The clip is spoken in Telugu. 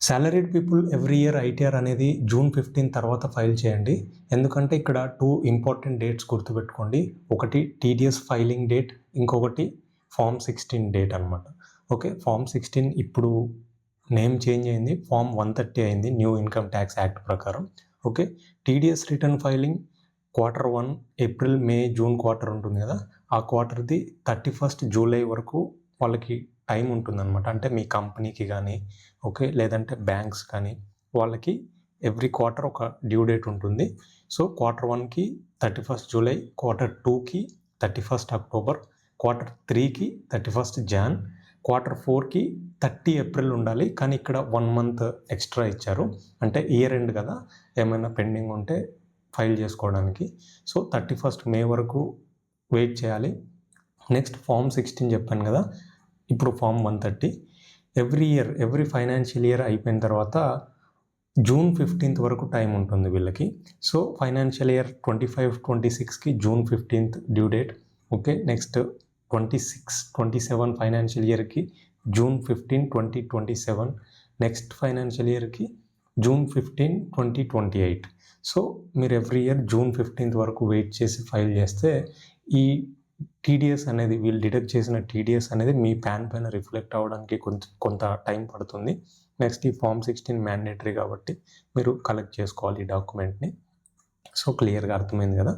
Salaried people every year ITR అనేది జూన్ 15 తర్వాత ఫైల్ చేయండి. ఎందుకంటే ఇక్కడ 2 ఇంపార్టెంట్ డేట్స్ గుర్తుపెట్టుకోండి. ఒకటి టీడీఎస్ ఫైలింగ్ డేట్, ఇంకొకటి ఫామ్ 16 డేట్ అనమాట. ఓకే, ఫామ్ 16 ఇప్పుడు నేమ్ చేంజ్ అయింది, ఫామ్ 130 అయింది న్యూ ఇన్కమ్ ట్యాక్స్ యాక్ట్ ప్రకారం. Okay, TDS return filing Q1 April, May, June quarter ఉంటుంది కదా, ఆ క్వార్టర్ది 31st జూలై వరకు వాళ్ళకి టైం ఉంటుందన్నమాట. అంటే మీ కంపెనీకి కానీ ఓకే, లేదంటే బ్యాంక్స్ కానీ వాళ్ళకి ఎవ్రీ క్వార్టర్ ఒక డ్యూ డేట్ ఉంటుంది. సో Q1కి 31st జూలై, Q2కి 31st అక్టోబర్, Q3కి 31st జాన్, Q4కి 30 ఏప్రిల్ ఉండాలి. కానీ ఇక్కడ 1 month ఎక్స్ట్రా ఇచ్చారు, అంటే ఇయర్ ఎండ్ కదా, ఏమైనా పెండింగ్ ఉంటే ఫైల్ చేసుకోవడానికి. సో 31st మే వరకు వెయిట్ చేయాలి. నెక్స్ట్ ఫామ్ 16 చెప్పాను కదా, ఇప్పుడు ఫామ్ 130. ఎవ్రీ ఫైనాన్షియల్ ఇయర్ అయిపోయిన తర్వాత జూన్ 15th వరకు టైం ఉంటుంది వీళ్ళకి. సో ఫైనాన్షియల్ ఇయర్ 25-26కి June 15th due date. Okay, next 26-27 financial ఇయర్కి జూన్ 15, 2027. నెక్స్ట్ ఫైనాన్షియల్ ఇయర్కి జూన్ 15, 2028. సో మీరు ఎవ్రీ ఇయర్ జూన్ 15th వరకు వెయిట్ చేసి ఫైల్ చేస్తే ఈ టీడీఎస్ అనేది, వీళ్ళు డిడక్ట్ చేసిన టీడీఎస్ అనేది మీ ప్యాన్ పైన రిఫ్లెక్ట్ అవ్వడానికి కొంత టైం పడుతుంది. నెక్స్ట్ ఈ ఫామ్ 16 మ్యాండేటరీ కాబట్టి మీరు కలెక్ట్ చేసుకోవాలి ఈ డాక్యుమెంట్ని. సో క్లియర్గా అర్థమైంది కదా.